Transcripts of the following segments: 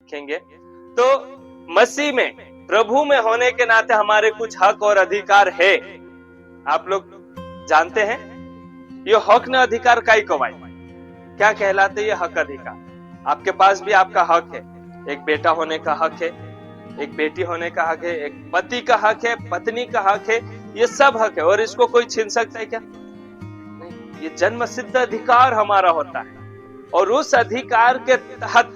सीखेंगे। तो मसीह में, प्रभु में होने के नाते हमारे कुछ हक और अधिकार है। आप लोग जानते हैं ये हक न अधिकार काई कवाई क्या कहलाते? ये हक अधिकार आपके पास भी आपका हक है। एक बेटा होने का हक है, एक बेटी होने का हक है, एक पति का हक है, पत्नी का हक है, ये सब हक है। और इसको कोई छीन सकता है क्या? नहीं, ये जन्म सिद्ध अधिकार हमारा होता है। और उस अधिकार के तहत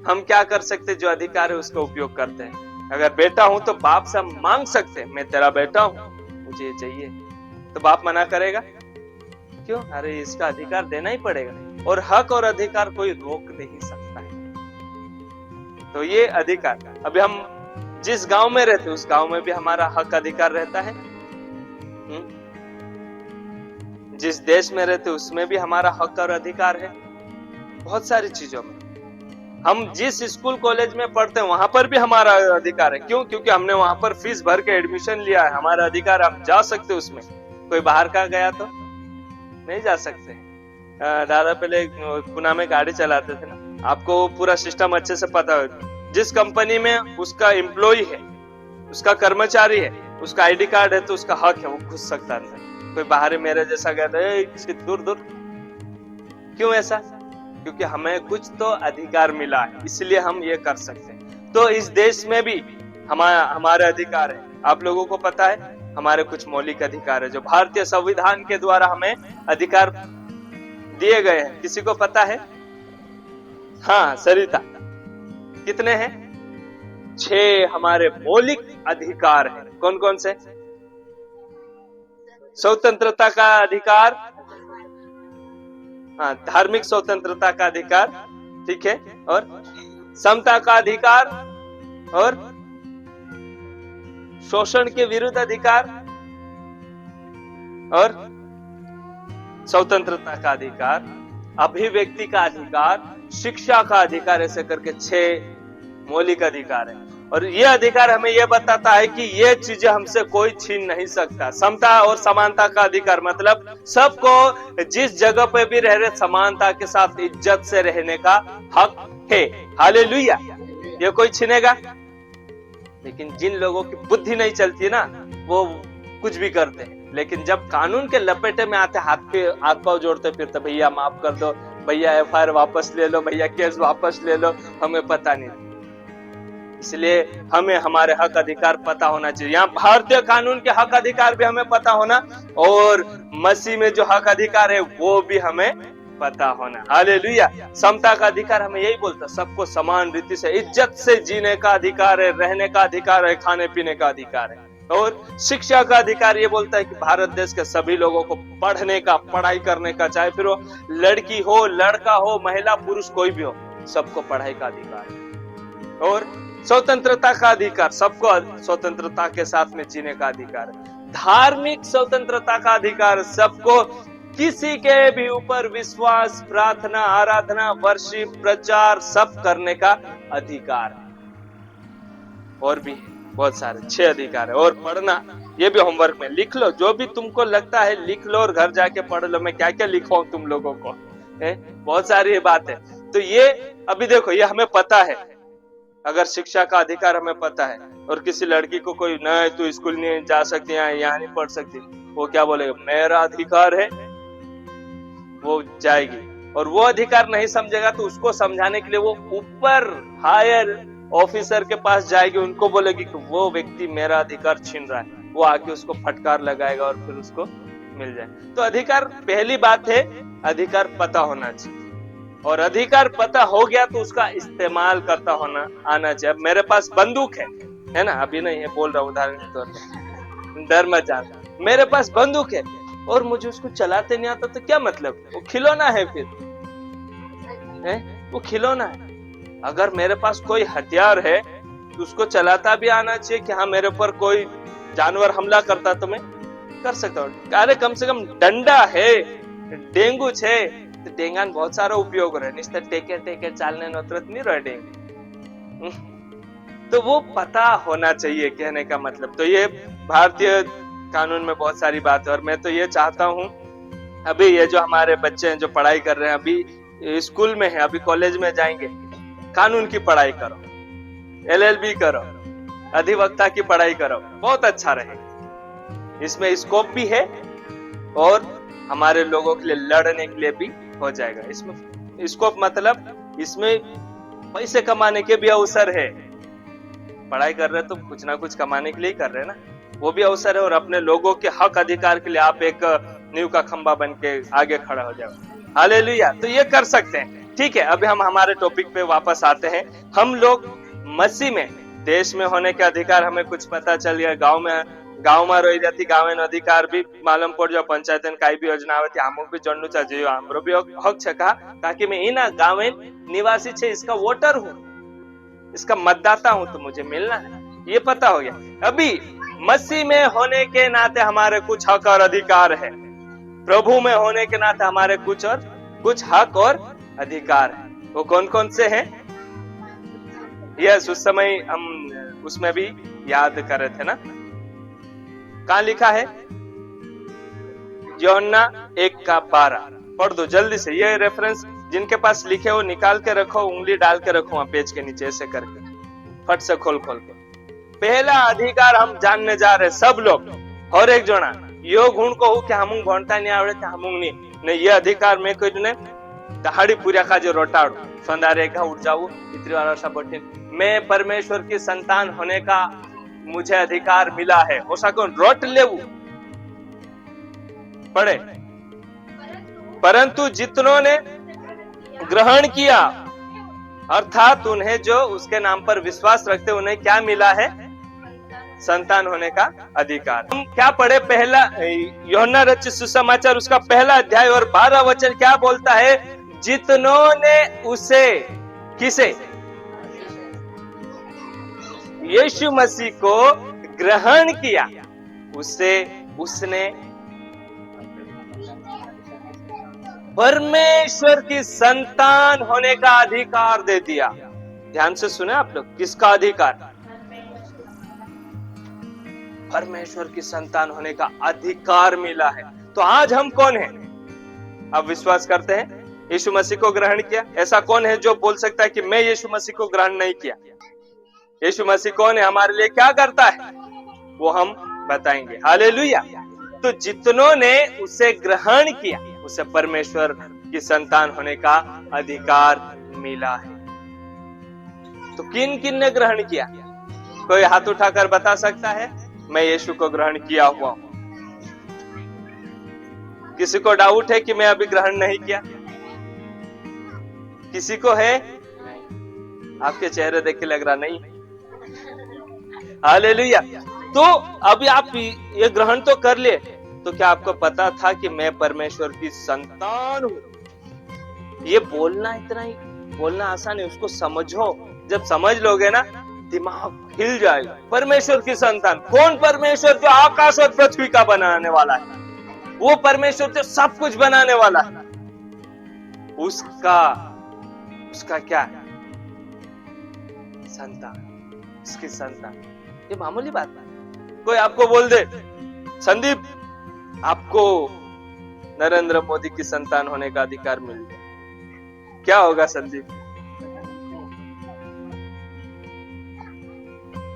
हम क्या कर सकते? जो अधिकार है उसका उपयोग करते हैं। अगर बेटा हूं तो बाप से मांग सकते हैं, मैं तेरा बेटा हूं, मुझे ये चाहिए, तो बाप मना करेगा? क्यों? अरे इसका अधिकार देना ही पड़ेगा। और हक और अधिकार कोई रोक नहीं सकता है। तो ये अधिकार, अभी हम जिस गांव में रहते उस गांव में भी हमारा हक अधिकार रहता है। जिस देश में रहते उसमें भी हमारा हक और अधिकार है। बहुत सारी चीजों में, हम जिस स्कूल कॉलेज में पढ़ते हैं वहां पर भी हमारा अधिकार है। क्यों? क्योंकि हमने वहां पर फीस भर के एडमिशन लिया है, हमारा अधिकार, हम जा सकते उसमें। कोई बाहर का गया तो नहीं जा सकते। दादा पहले पुणे में गाड़ी चलाते थे ना, आपको पूरा सिस्टम अच्छे से पता है। जिस कंपनी में उसका एम्प्लॉय है, उसका कर्मचारी है, उसका आईडी कार्ड है, तो उसका हक है, वो घुस सकता है। कोई बाहर मेरे जैसा गया था दूर दूर। क्यों ऐसा? क्योंकि हमें कुछ तो अधिकार मिला है, इसलिए हम ये कर सकते हैं। तो इस देश में भी हमारे अधिकार है। आप लोगों को पता है हमारे कुछ मौलिक अधिकार है जो भारतीय संविधान के द्वारा हमें अधिकार दिए गए हैं। किसी को पता है? हाँ सरिता, कितने हैं? 6 हमारे मौलिक अधिकार हैं। कौन कौन से? स्वतंत्रता का अधिकार, हाँ, धार्मिक स्वतंत्रता का अधिकार, ठीक है, और समता का अधिकार, और शोषण के विरुद्ध अधिकार, और स्वतंत्रता का अधिकार, अभिव्यक्ति का अधिकार, शिक्षा का अधिकार, ऐसे करके 6 मौलिक अधिकार है। और ये अधिकार हमें ये बताता है कि ये चीजें हमसे कोई छीन नहीं सकता। समता और समानता का अधिकार मतलब सबको जिस जगह पे भी रह रहे समानता के साथ इज्जत से रहने का हक है। हालेलुया। ये कोई छीनेगा? लेकिन जिन लोगों की बुद्धि नहीं चलती है ना, वो कुछ भी करते हैं। लेकिन जब कानून के लपेटे में आते, हाथ पांव जोड़ते फिरते, भैया माफ कर दो, भैया एफआईआर वापस ले लो, भैया केस वापस ले लो, हमें पता नहीं। इसलिए हमें हमारे हक अधिकार पता होना चाहिए। यहाँ भारतीय कानून के हक अधिकार भी हमें पता होना, और मसीह में जो हक अधिकार है वो भी हमें पता होना। हालेलुया। समता का अधिकार हमें यही बोलता, सबको समान रीति से इज्जत से जीने का अधिकार है, रहने का अधिकार है, खाने पीने का अधिकार है। और शिक्षा का अधिकार ये बोलता है कि भारत देश के सभी लोगों को पढ़ने का, पढ़ाई करने का, चाहे फिर वो लड़की हो, लड़का हो, महिला पुरुष कोई भी हो, सबको पढ़ाई का अधिकार है। और स्वतंत्रता का अधिकार, सबको स्वतंत्रता के साथ में जीने का अधिकार है। धार्मिक स्वतंत्रता का अधिकार, सबको किसी के भी ऊपर विश्वास, प्रार्थना, आराधना, वर्शिप, प्रचार सब करने का अधिकार है। और भी बहुत सारे 6 अधिकार है। और पढ़ना, ये भी होमवर्क में लिख लो, जो भी तुमको लगता है लिख लो और घर जाके पढ़ लो। मैं क्या क्या लिखवाऊं तुम लोगों को, बहुत सारी बात है। तो ये अभी देखो, ये हमें पता है। अगर शिक्षा का अधिकार हमें पता है, और किसी लड़की को कोई नहीं तू स्कूल नहीं जा सकती, यहाँ नहीं पढ़ सकती, वो क्या बोलेगा? मेरा अधिकार है, वो जाएगी। और वो अधिकार नहीं समझेगा तो उसको समझाने के लिए वो ऊपर हायर ऑफिसर के पास जाएगी, उनको बोलेगी कि वो व्यक्ति मेरा अधिकार छीन रहा है। वो आके उसको फटकार लगाएगा और फिर उसको मिल जाए। तो अधिकार, पहली बात है अधिकार पता होना चाहिए। और अधिकार पता हो गया तो उसका इस्तेमाल करता होना आना चाहिए। अब मेरे पास बंदूक है ना, अभी नहीं है, बोल रहा हूँ उदाहरण के तौर पर, डर मत जाना। मेरे पास बंदूक है और मुझे उसको चलाते नहीं आता तो क्या मतलब? वो खिलौना है, फिर वो खिलौना है। अगर मेरे पास कोई हथियार है तो उसको चलाता भी आना चाहिए कि हाँ मेरे ऊपर कोई जानवर हमला करता तो मैं कर सकता हूँ। अरे कम से कम डंडा है, डेंगू है, तो डेंगान बहुत सारा उपयोग रहे, निस्तर टेके टेके चालने नौतरत नहीं रहे डेंगू। तो वो पता होना चाहिए, कहने का मतलब। तो ये भारतीय कानून में बहुत सारी बात है। और मैं तो ये चाहता हूँ, अभी ये जो हमारे बच्चे हैं जो पढ़ाई कर रहे हैं, अभी स्कूल में है, अभी कॉलेज में जाएंगे, कानून की पढ़ाई करो, LLB करो, अधिवक्ता की पढ़ाई करो, बहुत अच्छा रहेगा। इसमें स्कोप भी है और हमारे लोगों के लिए लड़ने के लिए भी हो जाएगा। इसमें स्कोप मतलब इसमें पैसे कमाने के भी अवसर है। पढ़ाई कर रहे तो कुछ ना कुछ कमाने के लिए ही कर रहे हैं ना, वो भी अवसर है। और अपने लोगों के हक अधिकार के लिए आप एक नींव का खंबा बन के आगे खड़ा हो जाओ। हालेलुया। तो ये कर सकते हैं। ठीक है, अभी हम हमारे टॉपिक पे वापस आते हैं। हम लोग मसीह में देश में होने के अधिकार हमें कुछ पता चल गया। गाँव में रही जाती गाँव अधिकार भी मालूम पड़ जाओ। पंचायत काई भी योजना आती अमुक भी जन्नु चाहिए, हमरो भी हक छे का, ताकि मैं इन गाँव निवासी छे, इसका वोटर हूँ, इसका मतदाता हूं, तो मुझे मिलना है, ये पता हो गया। अभी मसीह में होने के नाते हमारे कुछ हक और अधिकार है। प्रभु में होने के नाते हमारे कुछ हक और अधिकार है। वो कौन कौन से हैं? यस, उस समय हम उसमें भी याद कर रहे थे ना। कहां लिखा है? यूहन्ना 1:12 पढ़ दो जल्दी से। ये रेफरेंस जिनके पास लिखे वो निकाल के रखो, उंगली डाल के रखो वहां पेज के नीचे, ऐसे करके फट से खोल के। पहला अधिकार हम जानने जा रहे सब लोग, और एक जोना यो गुण को हूं कि हमू भणता नहीं आवड़े हमू नहीं ये अधिकार में कोई ने दहाड़ी पूरा का जो रोटाड़ू संधारे का उठ जाऊ इतनी वाला सा बटे, मैं परमेश्वर की संतान होने का मुझे अधिकार मिला है। हो सको रोट लेवू पड़े, परंतु जितनों ने ग्रहण किया, अर्थात उन्हें जो उसके नाम पर विश्वास रखते उन्हें क्या मिला है? संतान होने का अधिकार। हम क्या पढ़े? पहला यूहन्ना रचित सुसमाचार उसका पहला अध्याय और 12 वचन क्या बोलता है? जितनों ने उसे, किसे? यीशु मसीह को ग्रहण किया, उसने परमेश्वर की संतान होने का अधिकार दे दिया। ध्यान से सुने आप लोग, किसका अधिकार? परमेश्वर की संतान होने का अधिकार मिला है। तो आज हम कौन हैं? आप विश्वास करते हैं यीशु मसीह को ग्रहण किया? ऐसा कौन है जो बोल सकता है कि मैं यीशु मसीह को ग्रहण नहीं किया? यीशु मसीह कौन है, हमारे लिए क्या करता है, वो हम बताएंगे। हालेलुया। तो जितनों ने उसे ग्रहण किया उसे परमेश्वर की संतान होने का अधिकार मिला है। तो किन किन ने ग्रहण किया? कोई हाथ उठाकर बता सकता है? मैं यीशु को ग्रहण किया हुआ हूं। किसी को डाउट है कि मैं अभी ग्रहण नहीं किया? किसी को है? आपके चेहरे देख के लग रहा नहीं। हालेलुया। तो अभी आप ये ग्रहण तो कर लिए, तो क्या आपको पता था कि मैं परमेश्वर की संतान हूं? ये बोलना इतना ही बोलना आसान है, उसको समझो। जब समझ लोगे ना दिमाग हिल जाएगा। परमेश्वर की संतान कौन? परमेश्वर जो आकाश और पृथ्वी का बनाने वाला है, वो परमेश्वर जो सब कुछ बनाने वाला है, उसका क्या है? संतान, इसकी संतान। ये मामूली बात है। कोई आपको बोल दे संदीप आपको नरेंद्र मोदी की संतान होने का अधिकार मिल गया, क्या होगा संदीप?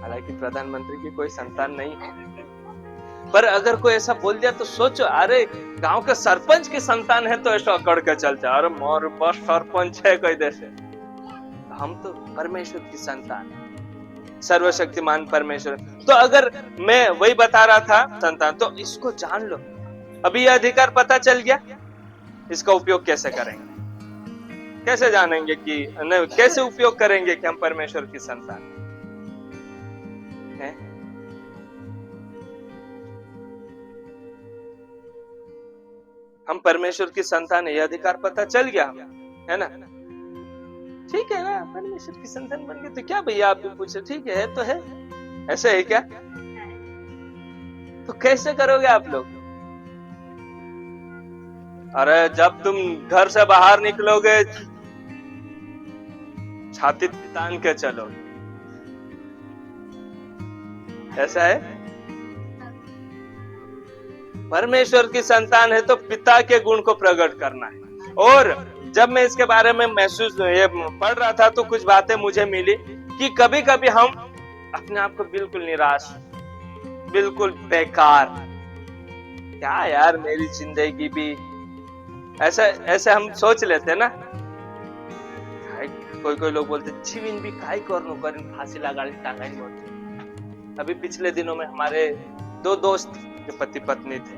हालांकि प्रधानमंत्री की कोई संतान नहीं है, पर अगर कोई ऐसा बोल दिया तो सोचो, अरे गांव के सरपंच की संतान है, तो ऐसा अकड़ के चलते, अरे मोर बस सरपंच है कोई देश है। हम तो परमेश्वर की संतान, सर्वशक्तिमान परमेश्वर। तो अगर मैं वही बता रहा था संतान, तो इसको जान लो। अभी यह अधिकार पता चल गया, इसका उपयोग कैसे करेंगे? कैसे जानेंगे कि कैसे उपयोग करेंगे कि हम परमेश्वर की संतान हैं? हम परमेश्वर की संतान है, यह अधिकार पता चल गया हमें, है ना? ठीक है ना, परमेश्वर की संतान बन गए तो क्या भैया आप भी पूछे, ठीक है तो है, ऐसे है क्या? तो कैसे करोगे आप लोग? अरे जब तुम घर से बाहर निकलोगे छाती तान के चलोगे, ऐसा है? परमेश्वर की संतान है तो पिता के गुण को प्रकट करना है, और जब मैं इसके बारे में महसूस ये पढ़ रहा था तो कुछ बातें मुझे मिली कि कभी कभी हम अपने आप को बिल्कुल निराश, बिल्कुल बेकार, क्या यार मेरी जिंदगी भी, ऐसे ऐसे हम सोच लेते हैं ना। कोई कोई लोग बोलते जीवन भी काय करनो करिन फांसी लगाड़ी टांगाई बोलते। अभी पिछले दिनों में हमारे 2 दोस्त जो पति पत्नी थे,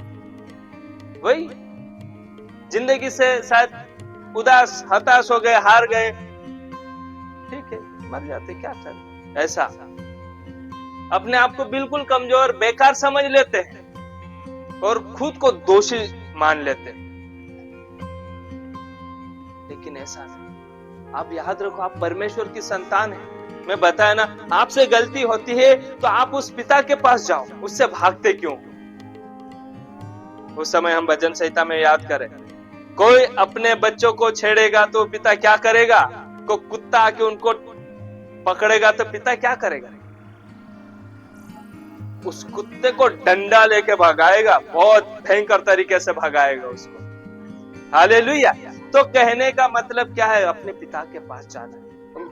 वही जिंदगी से शायद उदास हताश हो गए, हार गए, ठीक है मर जाते, क्या कर, ऐसा अपने आप को बिल्कुल कमजोर बेकार समझ लेते हैं और खुद को दोषी मान लेते हैं। लेकिन ऐसा नहीं, आप याद रखो आप परमेश्वर की संतान है। मैं बताया ना, आपसे गलती होती है तो आप उस पिता के पास जाओ, उससे भागते क्यों? उस समय हम भजन संहिता में याद करें, कोई अपने बच्चों को छेड़ेगा तो पिता क्या करेगा? को कुत्ता आके उनको पकड़ेगा तो पिता क्या करेगा? उस कुत्ते को डंडा लेके भगाएगा, बहुत भयंकर तरीके से भगाएगा उसको। हालेलुया। तो कहने का मतलब क्या है? अपने पिता के पास जाना है।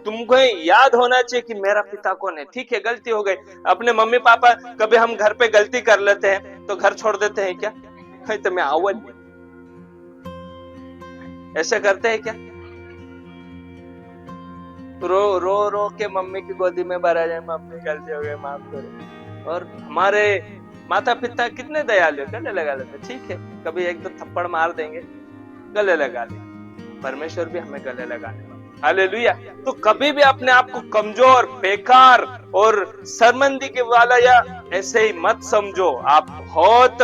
तुमको याद होना चाहिए कि मेरा पिता कौन है। ठीक है गलती हो गई, अपने मम्मी पापा, कभी हम घर पे गलती कर लेते हैं तो घर छोड़ देते हैं क्या? तो मैं आवल ऐसे करते हैं क्या? रो के मम्मी की गोदी में भरा जाए, मम्मी गलती हो गई माफ करो। और हमारे माता पिता कितने दयालु, गले लगा लेते, ठीक है कभी 1-2 थप्पड़ मार देंगे, गले लगा ले। परमेश्वर भी हमें गले लगाने वाला। हालेलुया। तो कभी भी अपने आप को कमजोर, बेकार और शर्मिंदगी वाला या ऐसे ही मत समझो। आप बहुत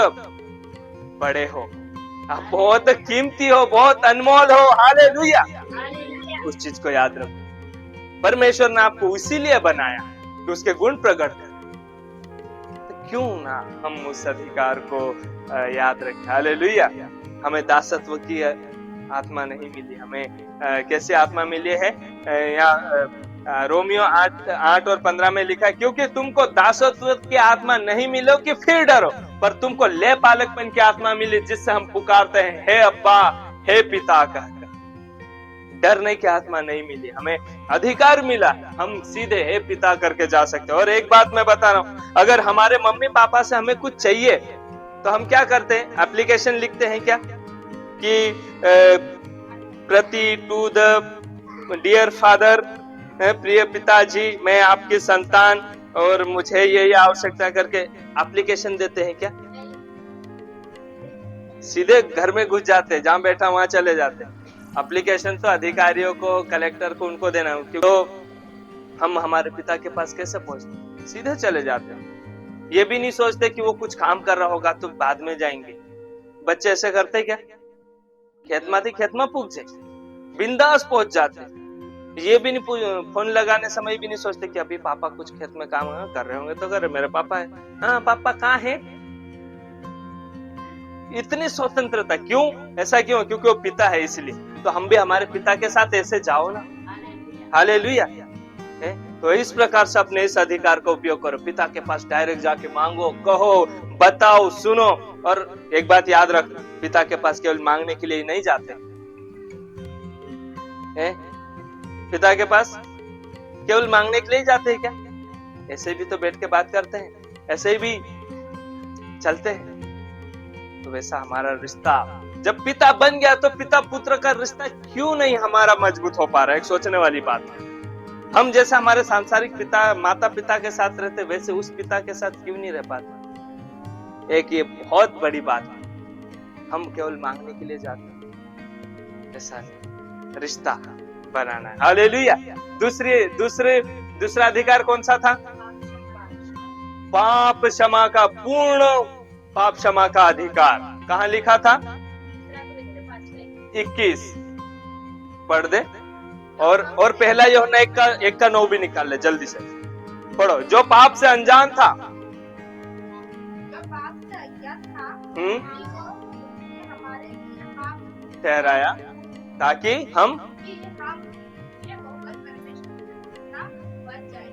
बड़े हो, आप बहुत कीमती हो, बहुत अनमोल हो। हालेलुया। उस चीज को याद रखो, परमेश्वर ने आपको इसीलिए बनाया कि उसके गुण प्रकट करें। तो क्यों ना हम उस अधिकार को याद रखें। हालेलुया। हमें दासत्व की आत्मा नहीं मिली, हमें कैसी आत्मा मिली है? यहाँ रोमियो 8 और 15 में लिखा है, क्योंकि तुमको दासत्व की आत्मा नहीं मिलो कि फिर डरो, पर तुमको ले पालकपन की आत्मा मिली, जिससे हम पुकारते हैं हे अब्बा, हे पिता कहकर। डरने की आत्मा नहीं मिली, हमें अधिकार मिला, हम सीधे हे पिता करके जा सकते हैं। और एक बात मैं बता रहा हूं, अगर हमारे मम्मी पापा से हमें कुछ चाहिए तो हम क्या करते हैं? एप्लीकेशन लिखते हैं क्या कि प्रति टू द डियर फादर, प्रिय पिताजी मैं आपकी संतान और मुझे ये आवश्यकता करके एप्लीकेशन देते हैं क्या? सीधे घर में घुस जाते हैं, जहां बैठा वहां चले जाते हैं। एप्लीकेशन तो अधिकारियों को, कलेक्टर को, उनको देना है। तो हम हमारे पिता के पास कैसे पहुंचते? सीधे चले जाते हैं। ये भी नहीं सोचते कि वो कुछ काम कर रहा होगा तो बाद में जाएंगे। बच्चे ऐसे करते क्या? खेत में पूछ जाए, बिंदास पहुंच जाते। ये भी नहीं, फोन लगाने समय भी नहीं सोचते कि अभी पापा कुछ खेत में काम कर रहे होंगे तो कर रहे, मेरे पापा है, हाँ पापा कहाँ है। इतनी स्वतंत्रता क्यों? ऐसा क्यों? क्योंकि वो पिता है इसलिए। तो हम भी हमारे पिता के साथ ऐसे जाओ ना। हालेलुया। तो इस प्रकार से अपने इस अधिकार का उपयोग करो, पिता के पास डायरेक्ट जाके मांगो, कहो, बताओ, सुनो। और एक बात याद रख, पिता के पास केवल मांगने के लिए नहीं जाते हैं। पिता के पास केवल मांगने के लिए जाते हैं क्या? ऐसे भी तो बैठ के बात करते हैं, ऐसे भी चलते हैं। तो वैसा हमारा रिश्ता जब पिता बन गया तो पिता पुत्र का रिश्ता क्यों नहीं हमारा मजबूत हो पा रहा है? एक सोचने वाली बात है। हम जैसा हमारे सांसारिक पिता, माता पिता के साथ रहते, वैसे उस पिता के साथ क्यों नहीं रह पाते? एक ये बहुत बड़ी बात है। हम केवल मांगने के लिए जाते हैं, ऐसा नहीं, रिश्ता बनाना है। हालेलुया। दूसरा अधिकार कौन सा था? पाप क्षमा का, पूर्ण पाप क्षमा का अधिकार। कहां लिखा था? 21 पढ़ दे। और पहला यूहन्ना 1:9 भी निकाल ले, जल्दी से पढ़ो। जो पाप से अनजान था, ठहराया ताकि हम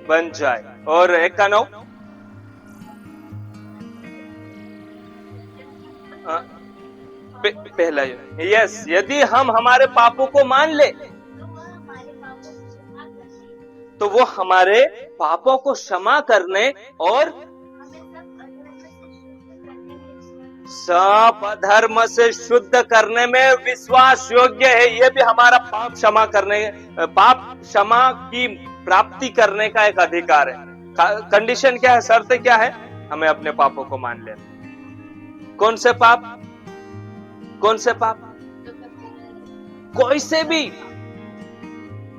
बन जाए। और 1:9 पहला यस, यदि हम हमारे पापों को मान ले तो वो हमारे पापों को क्षमा करने और सब अधर्म से शुद्ध करने में विश्वास योग्य है। ये भी हमारा पाप क्षमा करने, पाप क्षमा की प्राप्ति करने का एक अधिकार है। कंडीशन क्या है, शर्त क्या है? हमें अपने पापों को मान लेना। कौन से पाप? कौन से पाप? कोई से भी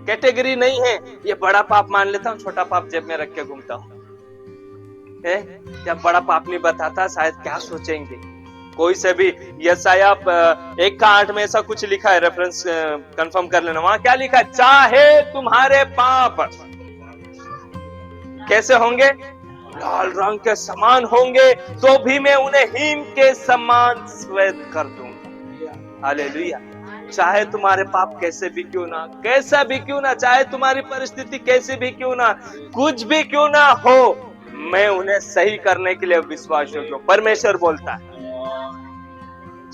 कैटेगरी नहीं है। ये बड़ा पाप मान लेता हूँ, छोटा पाप जेब में रख के घूमता हूँ। जब बड़ा पाप नहीं बताता शायद क्या सोचेंगे। कोई से भी, यशाया 1:8 में ऐसा कुछ लिखा है, रेफरेंस कंफर्म कर लेना। वहां क्या लिखा है? चाहे तुम्हारे पाप कैसे होंगे? लाल रंग के समान होंगे तो भी मैं उन्हें हिम के समान श्वेत कर दूंगा। हालेलुया। चाहे तुम्हारे पाप कैसे भी क्यों ना, कैसा भी क्यों ना, चाहे तुम्हारी परिस्थिति कैसे भी क्यों ना, कुछ भी क्यों ना हो, मैं उन्हें सही करने के लिए विश्वास योग्य हूं। परमेश्वर बोलता है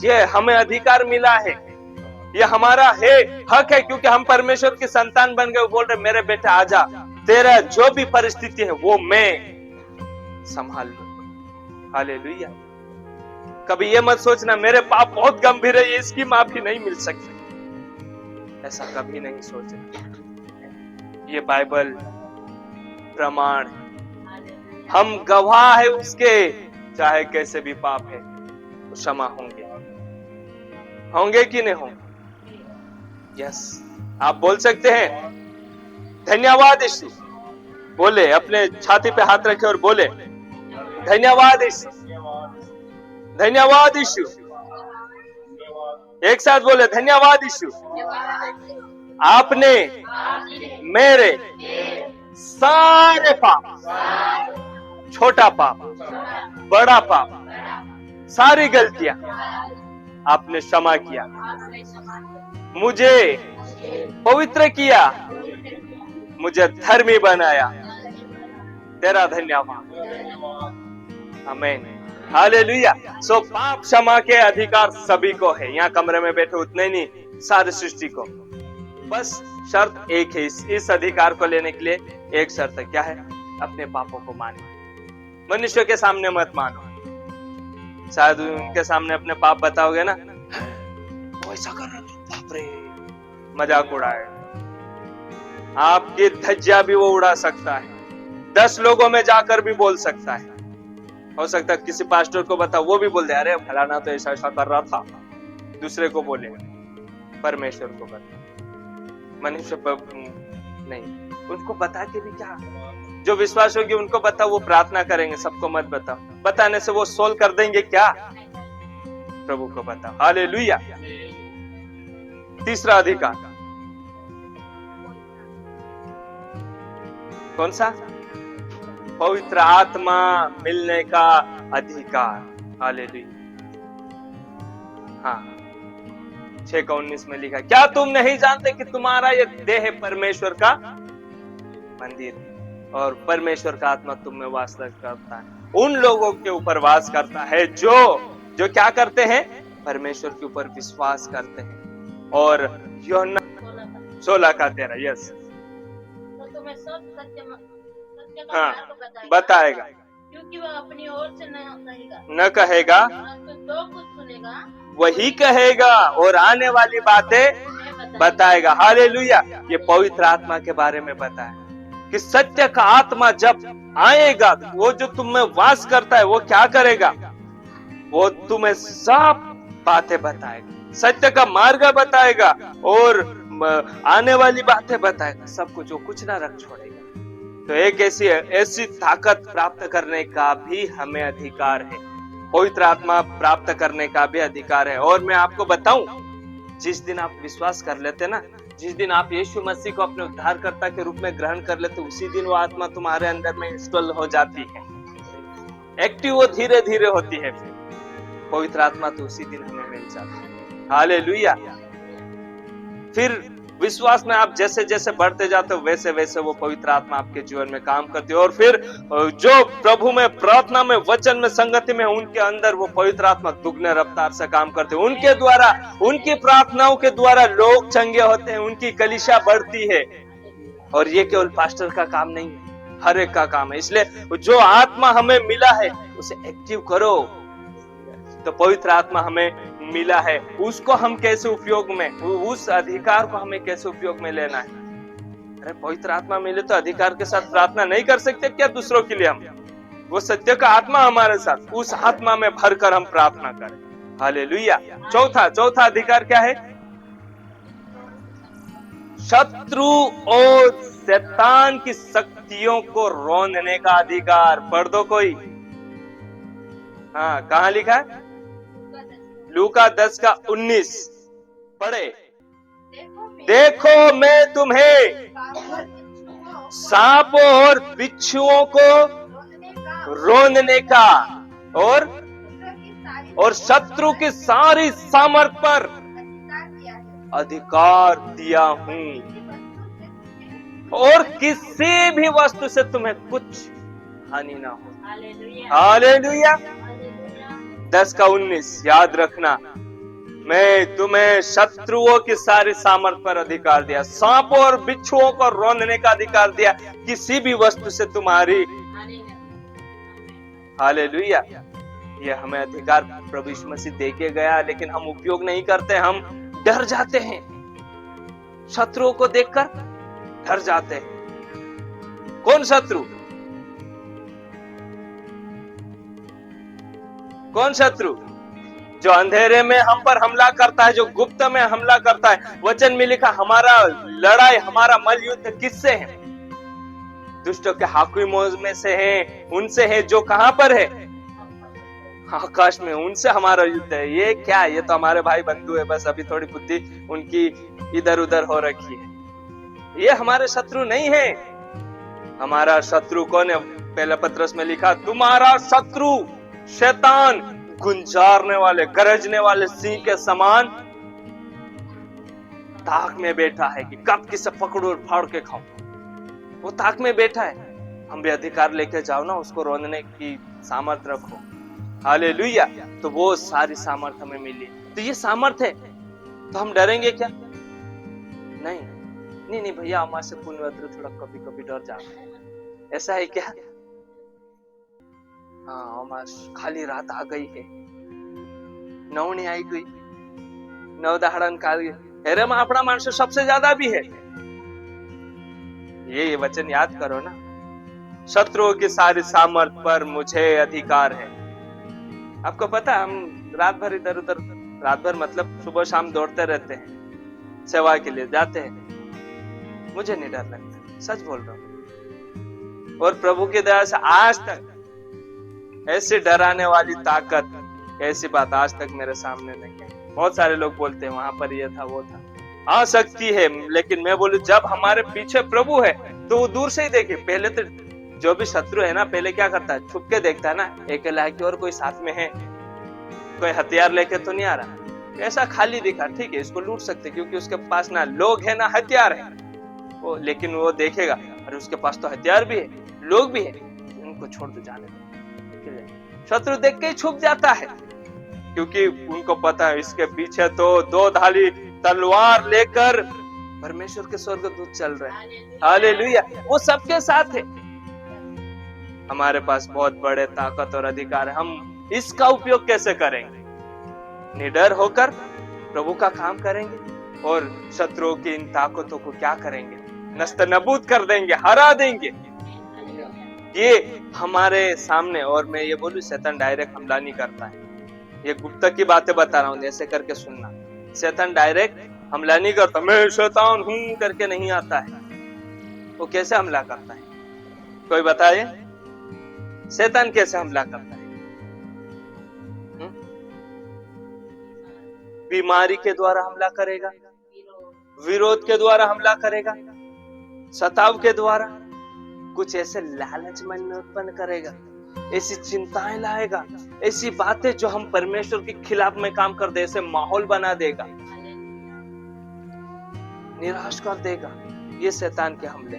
ये हमें अधिकार मिला है, ये हमारा है, हक है, क्योंकि हम परमेश्वर की संतान बन गए। वो बोल रहे मेरे बेटे आजा, तेरा जो भी परिस्थिति है वो मैं संभाल लूंगा। हालेलुया। कभी ये मत सोचना मेरे पाप बहुत गंभीर है, इसकी माफी नहीं मिल सकती। ऐसा कभी नहीं सोचना। ये बाइबल प्रमाण, हम गवाह है उसके। चाहे कैसे भी पाप है तो क्षमा होंगे, होंगे कि नहीं होंगे? यस। आप बोल सकते हैं धन्यवाद यीशु। बोले, अपने छाती पे हाथ रखे और बोले धन्यवाद यीशु, धन्यवाद यीशु। एक साथ बोले धन्यवाद यीशु, आपने मेरे सारे पाप, छोटा पाप, बड़ा पाप, सारी गलतियां आपने क्षमा किया, मुझे पवित्र किया, मुझे धर्मी बनाया। तेरा धन्यवाद। आमीन। हालेलुया। सो पाप क्षमा के अधिकार सभी को है। यहाँ कमरे में बैठे उतने नहीं, सारी सृष्टि को। बस शर्त एक है, इस अधिकार को लेने के लिए एक शर्त है। क्या है? अपने पापों को मानो। मनुष्य के सामने मत मानो। शायद उनके सामने अपने पाप बताओगे ना, वो ऐसा कर रहा था, बाप रे, मजाक उड़ाए। आपकी धज्जियां भी वो उड़ा सकता है, 10 लोगों में जाकर भी बोल सकता है। हो सकता है किसी पास्टर को बता, वो भी बोल दे अरे फलाना तो ऐसा ऐसा कर रहा था। दूसरे को बोले, परमेश्वर को बता। मनुष्य नहीं, उनको बता के भी क्या, जो विश्वास होगी उनको बता, वो प्रार्थना करेंगे। सबको मत बताओ, बताने से वो सोल्व कर देंगे क्या? प्रभु को बताओ। हालेलुया। तीसरा अधिकार कौन सा? पवित्र आत्मा मिलने का अधिकार। हालेलुया। हाँ, 6:19 में लिखा, क्या तुम नहीं जानते कि तुम्हारा ये देह परमेश्वर का मंदिर है और परमेश्वर का आत्मा तुम में वास करता है? उन लोगों के ऊपर वास करता है जो क्या करते हैं? परमेश्वर के ऊपर विश्वास करते हैं। और यूहन्ना 16:13। यस, तो तुम्हें सब सत्य का हाँ, मार्ग बताएगा, क्योंकि वह अपनी ओर से न कहेगा, तो जो कुछ सुनेगा वही कहेगा और आने वाली बातें बताएगा। हालेलुया। ये पवित्र आत्मा के बारे में बताया कि सत्य का आत्मा जब आएगा, वो जो तुम में वास करता है, वो क्या करेगा? वो तुम्हें सब बातें बताएगा, सत्य का मार्ग बताएगा और आने वाली बातें बताएगा। सब कुछ, जो कुछ ना रख छोड़ेगा। तो एक ऐसी ताकत प्राप्त करने का भी हमें अधिकार है। पवित्र आत्मा प्राप्त करने का भी अधिकार है। और मैं आपको बताऊं, जिस दिन आप विश्वास कर लेते ना, जिस दिन आप यीशु मसीह को अपने उद्धारकर्ता के रूप में ग्रहण कर लेते, उसी दिन वो आत्मा तुम्हारे अंदर में इंस्टॉल हो जाती है, एक्टिव वो धीरे धीरे होती है। पवित्र आत्मा तो उसी दिन हमें मिल जाती है। हालेलुया। फिर विश्वास में आप जैसे जैसे बढ़ते जाते हो वैसे वैसे वो पवित्र आत्मा आपके जीवन में काम करती है। और फिर जो प्रभु में, प्रार्थना में, वचन में, संगति में, उनके अंदर वो पवित्र आत्मा दुगने रफ्तार से काम करते हैं। उनके द्वारा, उनकी प्रार्थनाओं के द्वारा लोग चंगे होते हैं, उनकी कलीसिया बढ़ती है। और ये केवल पास्टर का काम नहीं है, हर एक का काम है। इसलिए जो आत्मा हमें मिला है उसे एक्टिव करो। तो पवित्र आत्मा हमें मिला है, उसको हम कैसे उपयोग में, उस अधिकार को हमें कैसे उपयोग में लेना है। अरे पवित्र आत्मा मिले तो अधिकार के साथ प्रार्थना नहीं कर सकते क्या दूसरों के लिए? हम वो सत्य का आत्मा हमारे साथ, उस आत्मा में भरकर हम प्रार्थना करें। हालेलुया। चौथा अधिकार क्या है? शत्रु और शैतान की शक्तियों को रौंदने का अधिकार। पढ़ दो कोई। हाँ, कहाँ लिखा है? लूका 10:19 पढ़े। देखो मैं तुम्हें सांपों और बिच्छुओं को रौंदने का और शत्रु की सारी सामर्थ पर अधिकार दिया हूं, और किसी भी वस्तु से तुम्हें कुछ हानि ना हो। हालेलुया। 10:19 याद रखना। मैं तुम्हें शत्रुओं की सारी सामर्थ पर अधिकार दिया, सांपों और बिच्छुओं को रौंदने का अधिकार दिया, किसी भी वस्तु से तुम्हारी। हालेलुया। ये हमें अधिकार प्रभु यीशु मसीह दे के गया, लेकिन हम उपयोग नहीं करते। हम डर जाते हैं, शत्रुओं को देखकर डर जाते हैं। कौन शत्रु? कौन शत्रु? जो अंधेरे में हम पर हमला करता है, जो गुप्त में हमला करता है। वचन में लिखा हमारा लड़ाई, हमारा मल युद्ध किससे है? दुष्टों के हाकिमों में से है, उनसे है जो कहां पर है? आकाश में। उनसे हमारा युद्ध है। ये क्या? ये तो हमारे भाई बंधु है, बस अभी थोड़ी बुद्धि उनकी इधर उधर हो रखी है। ये हमारे शत्रु नहीं है। हमारा शत्रु कौन है? पहला पत्रस में लिखा तुम्हारा शत्रु शैतान गुंजारने वाले, गरजने वाले सिंह के समान ताक में बैठा है कि कब किसे पकड़ो और फाड़ के खाओ। वो ताक में बैठा है। हम भी अधिकार लेके जाओ ना, उसको रोकने की सामर्थ रखो। हालेलुया। तो वो सारी सामर्थ हमें मिली। तो ये सामर्थ है, तो हम डरेंगे क्या? नहीं भैया, हमारे से पुण्यवत्र थोड़ा कभी कभी डर जाते हैं। ऐसा है क्या? हाँ, हमारी खाली रात आ गई है, नवनी आई गई, नवदहरण काल हेरे में अपना मानस सबसे ज्यादा भी है। ये वचन याद करो ना। शत्रुओं की सारी सामर्थ पर मुझे अधिकार है। आपको पता, हम रात भर इधर उधर, रात भर मतलब सुबह शाम दौड़ते रहते हैं, सेवा के लिए जाते हैं। मुझे नहीं डर लगता, सच बोल रहा हूं। और प्रभु की दया से आज तक ऐसी डराने वाली ताकत, ऐसी बात आज तक मेरे सामने नहीं है। बहुत सारे लोग बोलते हैं वहां पर ये था वो था, आ सकती है, लेकिन मैं बोलूं जब हमारे पीछे प्रभु है तो वो दूर से ही देखे। पहले तो जो भी शत्रु है ना, पहले क्या करता है? छुप के देखता है ना, अकेला है कि और कोई साथ में है, कोई हथियार लेके तो नहीं आ रहा। ऐसा खाली दिखा, ठीक है, इसको लूट सकते क्योंकि उसके पास ना लोग है ना हथियार है वो, लेकिन वो देखेगा अरे उसके पास तो हथियार भी है, लोग भी है, उनको छोड़ दो, जाने दो। शत्रु देख के ही छुप जाता है, क्योंकि उनको पता है इसके पीछे तो 2 धारी तलवार लेकर परमेश्वर के स्वर्गदूत चल रहे हैं। हालेलुया। वो सबके साथ है। हमारे पास बहुत बड़े ताकत और अधिकार है। हम इसका उपयोग कैसे करेंगे? निडर होकर प्रभु का काम करेंगे और शत्रुओं की इन ताकतों को क्या करेंगे? नस्तनबूद कर देंगे, हरा देंगे। ये हमारे सामने, और मैं ये बोलूं, शैतान डायरेक्ट हमला नहीं करता है। ये गुप्त की बातें बता रहा हूं, ऐसे करके सुनना। शैतान डायरेक्ट हमला नहीं करता, मैं शैतान हूं करके नहीं आता है। वो कैसे हमला करता है? कोई बताए शैतान कैसे हमला करता है? बीमारी के द्वारा हमला करेगा, विरोध के द्वारा हमला करेगा, सताव के द्वारा, कुछ ऐसे लालच मन में उत्पन्न करेगा, ऐसी चिंताएं लाएगा, ऐसी बातें जो हम परमेश्वर के खिलाफ में काम कर दे, ऐसे माहौल बना देगा। निराश कर देगा। ये शैतान के हमले,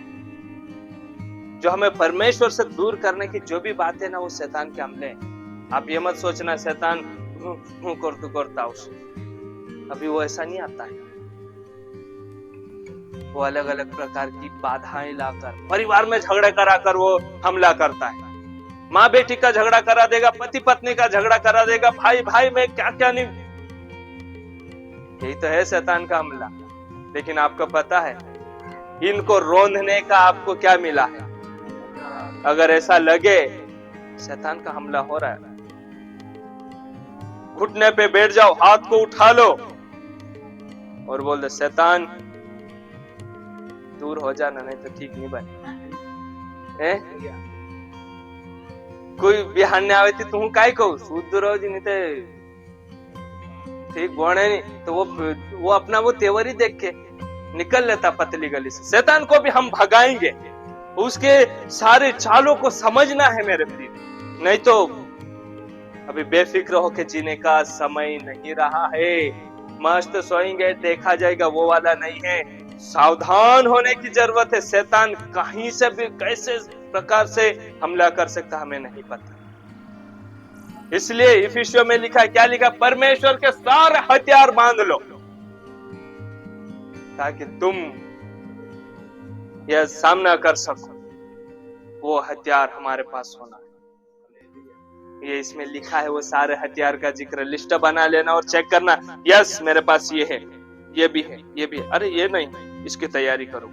जो हमें परमेश्वर से दूर करने की जो भी बात है ना, वो शैतान के हमले हैं। आप ये मत सोचना शैतान करता उसे, अभी वो ऐसा नहीं आता है। वो अलग अलग प्रकार की बाधाएं लाकर, परिवार में झगड़े कराकर वो हमला करता है। माँ बेटी का झगड़ा करा देगा, पति पत्नी का झगड़ा करा देगा, भाई भाई में क्या क्या नहीं। यही तो है शैतान का हमला। लेकिन आपको पता है इनको रोंदने का आपको क्या मिला है? अगर ऐसा लगे शैतान का हमला हो रहा है, घुटने पे बैठ जाओ, हाथ को उठा लो और बोल दो शैतान दूर हो जाना, नहीं तो ठीक नहीं बने। कोई बिहान आवे थी तू काय कहू शुद्ध रहो जी, नहीं तो ठीक बने नहीं। तो वो अपना वो तेवर ही देख के निकल लेता पतली गली से। शैतान को भी हम भगाएंगे, उसके सारे चालों को समझना है मेरे प्रिय, नहीं तो अभी बेफिक्र होके जीने का समय नहीं रहा है। मस्त सोएंगे देखा जाएगा, वो वाला नहीं है। सावधान होने की जरूरत है। शैतान कहीं से भी कैसे प्रकार से हमला कर सकता हमें नहीं पता। इसलिए इफिसियों में लिखा, क्या लिखा? परमेश्वर के सारे हथियार बांध लो ताकि तुम यह सामना कर सको। वो हथियार हमारे पास होना है। ये इसमें लिखा है, वो सारे हथियार का जिक्र लिस्ट बना लेना और चेक करना, यस मेरे पास ये है, ये भी है, ये भी है। अरे ये नहीं, इसकी तैयारी करो।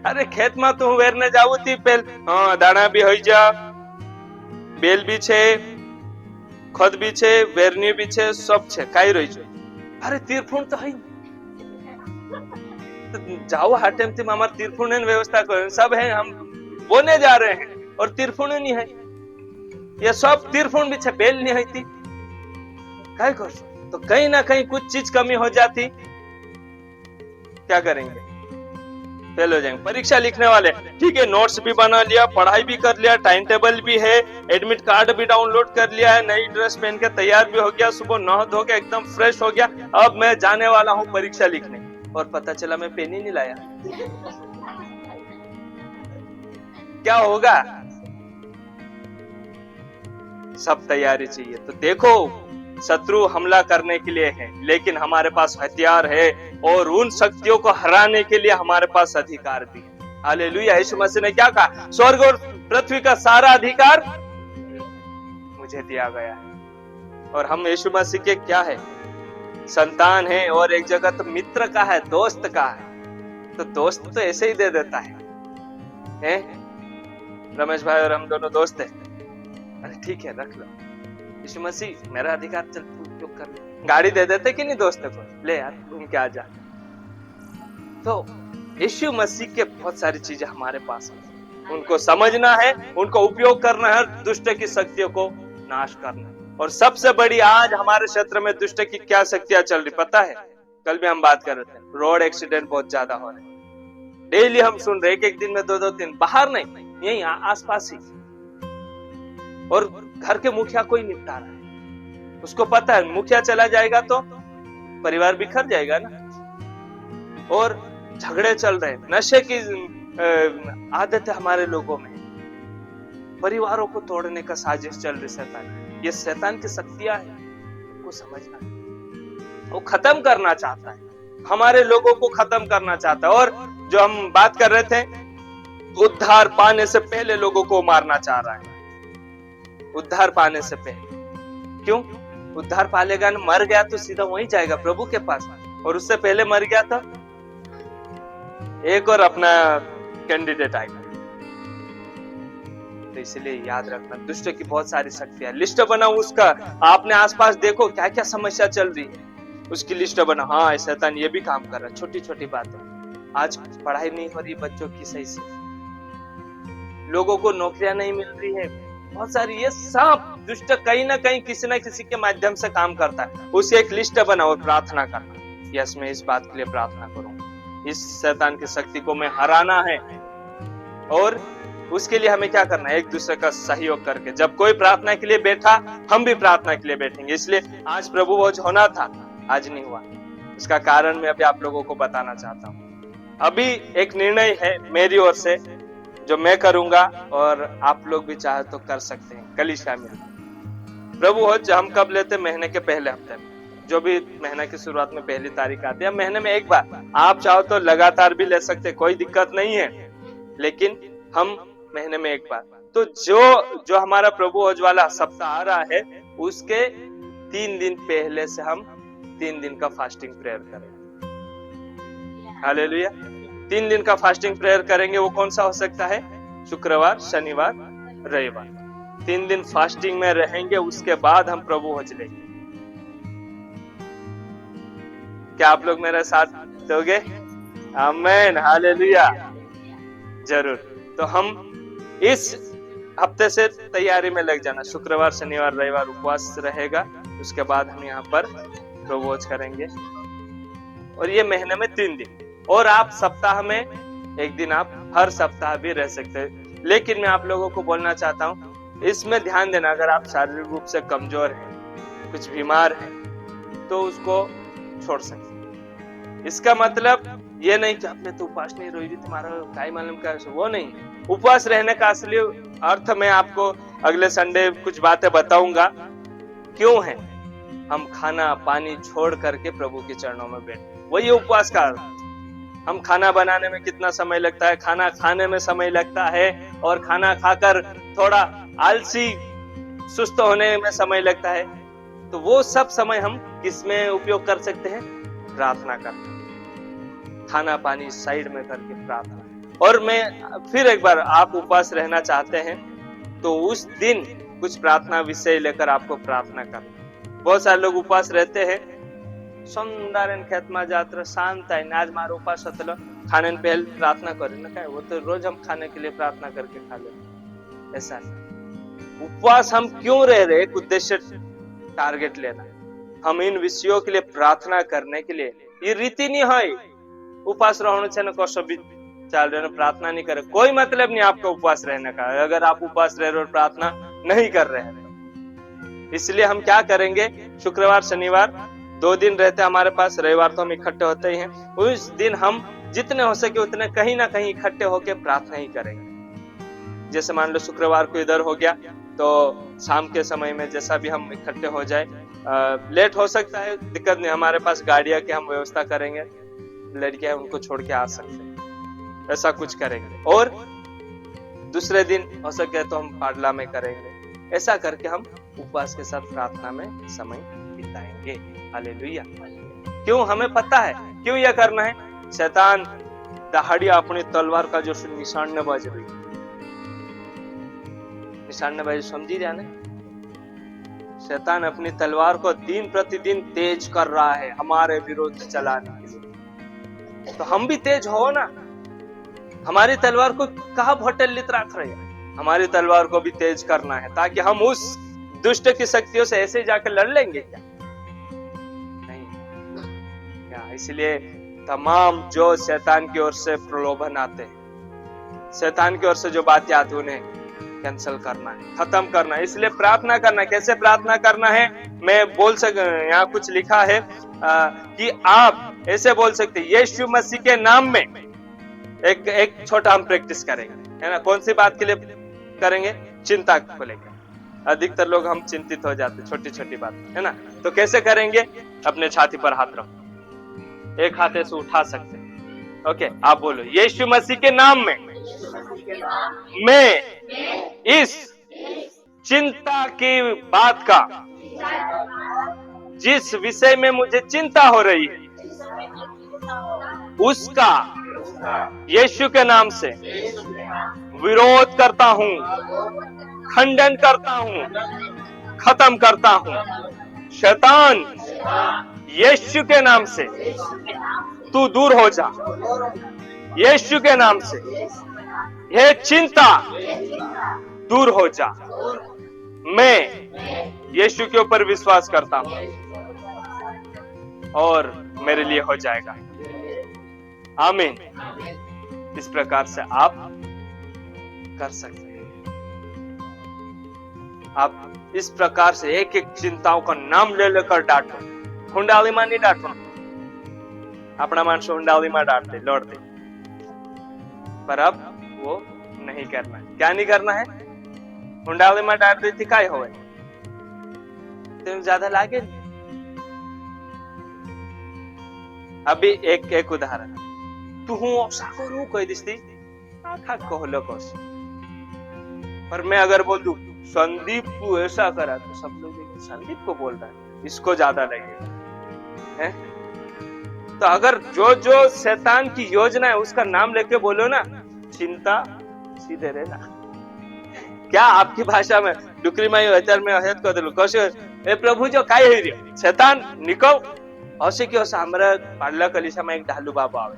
अरे खेत में तो वेरने जाऊ थी पेल, हाँ दाना भी हो जा, बेल भी छे, खत भी छे, वेरनी भी छे, सब छे, काई रही छे। अरे तीरफूण तो है, तो जाओ हाटेम थी हमारे तीरफूण व्यवस्था करो, सब है, हम बोने जा रहे हैं और तीरफूण नहीं है। ये सब तीरफूण भी छे, बेल नहीं है थी, काय कर? तो कहीं ना कहीं कुछ चीज कमी हो जाती, क्या करेंगे? फेल हो जाएंगे। परीक्षा लिखने वाले, ठीक है नोट्स भी बना लिया, पढ़ाई भी कर लिया, टाइम टेबल भी है, एडमिट कार्ड भी डाउनलोड कर लिया है, नई ड्रेस पहन के तैयार भी हो गया, सुबह नहा धो के एकदम फ्रेश हो गया, अब मैं जाने वाला हूँ परीक्षा लिखने, और पता चला मैं पेन ही नहीं लाया। क्या होगा? सब तैयारी चाहिए। तो देखो शत्रु हमला करने के लिए है, लेकिन हमारे पास हथियार है और उन शक्तियों को हराने के लिए हमारे पास अधिकार भी है। हालेलुया। यीशु मसीह ने क्या कहा? स्वर्ग और पृथ्वी का सारा अधिकार मुझे दिया गया है। और हम यीशु मसीह के क्या है? संतान है। और एक जगह तो मित्र का है, दोस्त का है। तो दोस्त तो ऐसे ही दे देता है? रमेश भाई और हम दोनों दोस्त हैं। अरे ठीक है रख लो, यीशु मसीह मेरा अधिकार, चल तू उपयोग कर ले। गाड़ी दे देते कि नहीं दोस्त को, ले यार घूम के आ जा। तो यीशु मसीह के बहुत सारी चीजें हमारे पास है, उनको समझना है, उनको उपयोग करना है, दुष्ट की शक्तियों को नाश करना है। और सबसे बड़ी आज हमारे क्षेत्र में दुष्ट की क्या शक्तियां चल रही पता है? कल भी हम बात कर रहे थे, रोड एक्सीडेंट बहुत ज्यादा हो रहे हैं। डेली हम सुन रहे एक दिन में 2-2 3, बाहर नहीं, यही आसपास ही। और घर के मुखिया कोई निपटा रहा है, उसको पता है मुखिया चला जाएगा तो परिवार बिखर जाएगा ना। और झगड़े चल रहे हैं, नशे की आदत है हमारे लोगों में, परिवारों को तोड़ने का साजिश चल रही शैतान। ये शैतान की शक्तियां है, उनको समझना है। वो खत्म करना चाहता है, हमारे लोगों को खत्म करना चाहता है। और जो हम बात कर रहे थे, उद्धार पाने से पहले लोगों को मारना चाह रहा है। उद्धार पाने से पहले क्यों? उद्धार पालेगा ना, मर गया तो सीधा वहीं जाएगा प्रभु के पास, और उससे पहले मर गया था एक और अपना कैंडिडेट आएगा। तो इसलिए याद रखना, दुष्ट की बहुत सारी शक्तियां, लिस्ट बनाओ उसका। आपने आसपास देखो क्या क्या समस्या चल रही है, उसकी लिस्ट बना। हाँ शैतान ये भी काम कर रहा है, छोटी छोटी बातें। आज पढ़ाई नहीं हो रही बच्चों की सही से, लोगों को नौकरियां नहीं मिल रही है, बहुत सारी, ये सब दुष्ट कहीं ना कहीं किसी न किसी के माध्यम से काम करता है। उसकी एक लिस्ट बनाओ, प्रार्थना करना, यस मैं इस बात के लिए प्रार्थना करूंगा, इस शैतान की शक्ति को मैं हराना है। और उसके लिए हमें क्या करना है? एक दूसरे का सहयोग करके, जब कोई प्रार्थना के लिए बैठा हम भी प्रार्थना के लिए बैठेंगे। इसलिए आज प्रभु भोज होना था, आज नहीं हुआ, उसका कारण मैं अभी आप लोगों को बताना चाहता हूँ। अभी एक निर्णय है मेरी ओर से जो मैं करूंगा और आप लोग भी चाहे तो कर सकते हैं कलीसिया में। प्रभु भोज हम कब लेते? महीने के पहले हफ्ते में, जो भी महीने की शुरुआत में पहली तारीख आती है, महीने में एक बार। आप चाहो तो लगातार भी ले सकते, कोई दिक्कत नहीं है, लेकिन हम महीने में एक बार। तो जो हमारा प्रभु भोज वाला सप्ताह आ रहा है उसके 3 दिन पहले से हम 3 दिन का फास्टिंग प्रेयर करेंगे। हालेलुया। 3 दिन का फास्टिंग प्रेयर करेंगे। वो कौन सा हो सकता है? शुक्रवार, शनिवार, रविवार। 3 दिन फास्टिंग में रहेंगे, उसके बाद हम प्रभु भोज लेंगे। क्या आप लोग मेरे साथ दोगे? आमीन, हालेलुया। जरूर। तो हम इस हफ्ते से तैयारी में लग जाना। शुक्रवार, शनिवार, रविवार उपवास रहेगा, उसके बाद हम यहाँ पर प्रभु भोज करेंगे। और ये महीने में 3 दिन। और आप सप्ताह में एक दिन आप हर सप्ताह भी रह सकते हैं। लेकिन मैं आप लोगों को बोलना चाहता हूँ, इसमें ध्यान देना, अगर आप शारीरिक रूप से कमजोर हैं, कुछ बीमार हैं, तो उसको छोड़ सकते हैं। इसका मतलब ये नहीं कि आपने तो उपवास नहीं रोई, तुम्हारा काय मालूम क्या, वो नहीं। उपवास रहने का असली अर्थ मैं आपको अगले संडे कुछ बातें बताऊंगा क्यों है हम खाना पानी छोड़ करके प्रभु के चरणों में बैठे। वही उपवास का अर्थ। हम खाना बनाने में कितना समय लगता है, खाना खाने में समय लगता है, और खाना खाकर थोड़ा आलसी सुस्त होने में समय लगता है। तो वो सब समय हम किसमें उपयोग कर सकते हैं? प्रार्थना करना, खाना पानी साइड में करके प्रार्थना। और मैं फिर एक बार, आप उपवास रहना चाहते हैं तो उस दिन कुछ प्रार्थना विषय लेकर आपको प्रार्थना करना। बहुत सारे लोग उपवास रहते हैं, सुंदर खेत में जाते शांत है, आज मारो उपवास होता खाने पहले प्रार्थना करें ना, क्या वो तो रोज हम खाने के लिए प्रार्थना करके खा लेते। ऐसा नहीं। उपवास हम क्यों रह रहे? एक उद्देश्य टारगेट लेना। हम इन विषयों के लिए प्रार्थना करने के लिए, ये रीति नहीं है उपवास रहने से न कसो भी चल रहे प्रार्थना नहीं करे, कोई मतलब नहीं आपको उपवास रहने का अगर आप उपवास रह रहे और प्रार्थना नहीं कर रहे हैं। इसलिए हम क्या करेंगे? शुक्रवार शनिवार 2 दिन रहते हैं हमारे पास, रविवार तो हम इकट्ठे होते ही हैं। उस दिन हम जितने हो सके उतने कहीं ना कहीं इकट्ठे होकर प्रार्थना ही करेंगे। जैसे मान लो शुक्रवार को इधर हो गया तो शाम के समय में जैसा भी हम इकट्ठे हो जाए, लेट हो सकता है, दिक्कत नहीं, हमारे पास गाड़ियां की हम व्यवस्था करेंगे, लड़कियां उनको छोड़ के आ सकते हैं, ऐसा कुछ करेंगे। और दूसरे दिन हो सके तो हम पाडला में करेंगे। ऐसा करके हम उपवास के साथ प्रार्थना में समय बिताएंगे। हालेलुया। क्यों? हमें पता है क्यों यह करना है। शैतान दहाड़ी अपनी तलवार का जो निशान न बाज रही, निशान न बाज समझी जाने, शैतान अपनी तलवार को दिन प्रतिदिन तेज कर रहा है हमारे विरोध चलाने के लिए। तो हम भी तेज हो ना, हमारी तलवार को कहा भोटल लित रख रहे हैं, हमारी तलवार को भी तेज करना है ताकि हम उस दुष्ट की शक्तियों से ऐसे जाकर लड़ लेंगे क्या? नहीं क्या? इसलिए तमाम जो शैतान की ओर से प्रलोभन आते हैं, शैतान की ओर से जो बातें आती हैं, उन्हें कैंसिल करना है, खत्म करना है। इसलिए प्रार्थना करना। कैसे प्रार्थना करना है मैं बोल यहाँ कुछ लिखा है कि आप ऐसे बोल सकते, यीशु मसीह के नाम में। एक छोटा हम प्रैक्टिस करेंगे, है ना। कौन सी बात के लिए करेंगे? चिंता को लेकर। अधिकतर लोग हम चिंतित हो जाते, छोटी छोटी बात, है ना। तो कैसे करेंगे? अपने छाती पर हाथ रखो, एक हाथ से उठा सकते हैं। ओके, आप बोलो, यीशु मसीह के नाम में मैं इस चिंता की बात का, जिस विषय में मुझे चिंता हो रही है, उसका यीशु के नाम से विरोध करता हूं, खंडन करता हूं, खत्म करता हूं। शैतान, यीशु के नाम से तू दूर हो जा। यीशु के नाम से यह चिंता दूर हो जा। मैं यीशु के ऊपर विश्वास करता हूं और मेरे लिए हो जाएगा। आमीन। इस प्रकार से आप कर सकते हैं। आप इस प्रकार से एक एक चिंताओं का नाम ले लेकर डांटो, हुंडाली मानी डांटो, अपना मानसो हुंडावली में डांटते लौटते, पर अब वो नहीं करना है। क्या नहीं करना है? हुंडावली में डांट देती काय होवे तो ज्यादा लागे नहीं। अभी एक उदाहरण, तू हूं ऐसा करूं कह दिसती आखा कहलो कस, पर मैं अगर बोल दूं संदीप को ऐसा करा तो सब लोग देखेंगे संदीप को बोल रहा है, इसको ज्यादा लगेगा है? तो अगर जो जो शैतान की योजना है उसका नाम लेके बोलो ना, चिंता सीधे रहना। क्या आपकी भाषा में डुकरी माई अचार में हयत कर दिलु कशे ए प्रभु जो काय होई रे शैतान निकल हसे कि हसे हमरा पाडला कलिसा में एक ढालू बाबा आवे,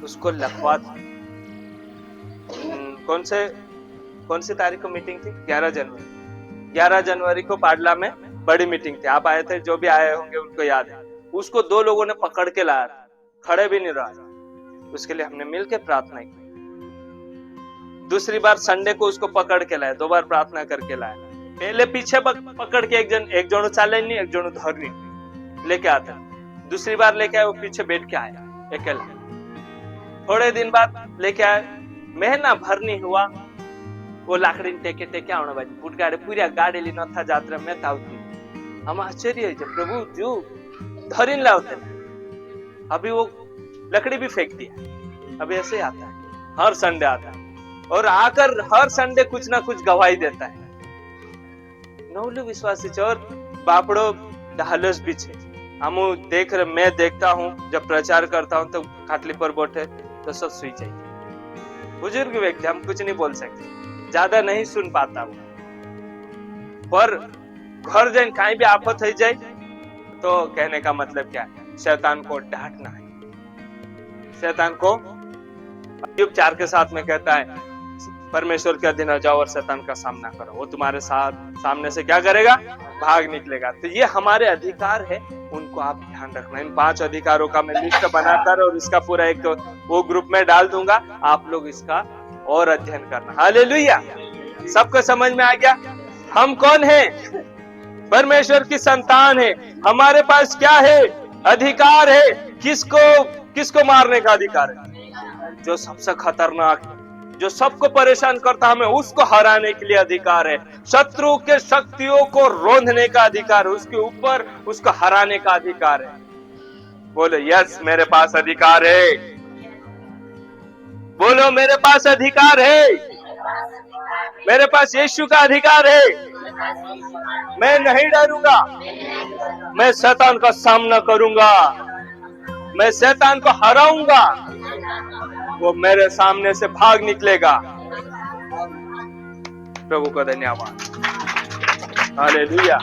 उसको लखवा कौन सी तारीख को मीटिंग थी? 11 जनवरी को पाडला में बड़ी मीटिंग थी। आप आए थे, जो भी आए होंगे उनको याद है। उसको 2 लोगों ने पकड़ के लाया, खड़े भी नहीं रहा। उसके लिए हमने मिलकर प्रार्थना की। दूसरी बार संडे को उसको पकड़ के लाया, 2 बार प्रार्थना करके लाया। पहले पीछे पकड़ के एक जन चाले नहीं, एक जन धर नहीं लेके आता। दूसरी बार लेके आए, वो पीछे बैठ के आया अकेला। थोड़े दिन बाद लेके आए, महीना भर नहीं हुआ, वो लाकड़ी टेके टेके आने बाजी फुट गाड़े पूरी गाड़ी ली न था जात्रा में ताउती। हम आश्चर्य है प्रभु जो धरिन लाते, अभी वो लकड़ी भी फेंक दिया। अभी ऐसे आता है, हर संडे आता है और आकर हर संडे कुछ ना कुछ गवाही देता है। नौलू विश्वासी और बापड़ो ढालस भी छे। हम देख रहे, मैं देखता हूँ जब प्रचार करता हूँ तो खाटली पर बैठे तो सब सुई जाए। बुजुर्ग व्यक्ति, हम कुछ नहीं बोल सकते, ज्यादा नहीं सुन पाता हूँ, पर घर जाए कहीं भी आफत हो जाए तो कहने का मतलब क्या है? शैतान को डांटना है। शैतान को अय्यूब 4 के साथ में कहता है परमेश्वर के अधीन हो जाओ और शैतान का सामना करो, वो तुम्हारे साथ सामने से क्या करेगा? भाग निकलेगा। तो ये हमारे अधिकार है, उनको आप ध्यान रखना। इन 5 अधिकारों का मैं लिस्ट बनाकर और इसका पूरा एक वो ग्रुप में डाल दूंगा, आप लोग इसका और अध्ययन करना। हालेलुया! सबको समझ में आ गया? हम कौन हैं? परमेश्वर की संतान है। हमारे पास क्या है? अधिकार है। किसको मारने का अधिकार है? जो सबसे खतरनाक, जो सबको परेशान करता, हमें उसको हराने के लिए अधिकार है। शत्रु के शक्तियों को रोंदने का अधिकार है, उसके ऊपर उसको हराने का अधिकार है। बोलो यस, मेरे पास अधिकार है। बोलो मेरे पास अधिकार है। मेरे पास यीशु का अधिकार है। मैं नहीं डरूंगा, मैं शैतान का सामना करूंगा, मैं शैतान को हराऊंगा, वो मेरे सामने से भाग निकलेगा। प्रभु का धन्यवाद। हालेलुया!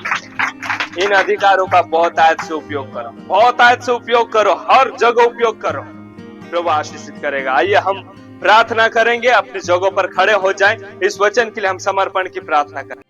इन अधिकारों का बहुत आयत से उपयोग करो, बहुत आयत से उपयोग करो, हर जगह उपयोग करो। प्रभु आशीषित करेगा। आइए हम प्रार्थना करेंगे, अपनी जगहों पर खड़े हो जाएं। इस वचन के लिए हम समर्पण की प्रार्थना करें।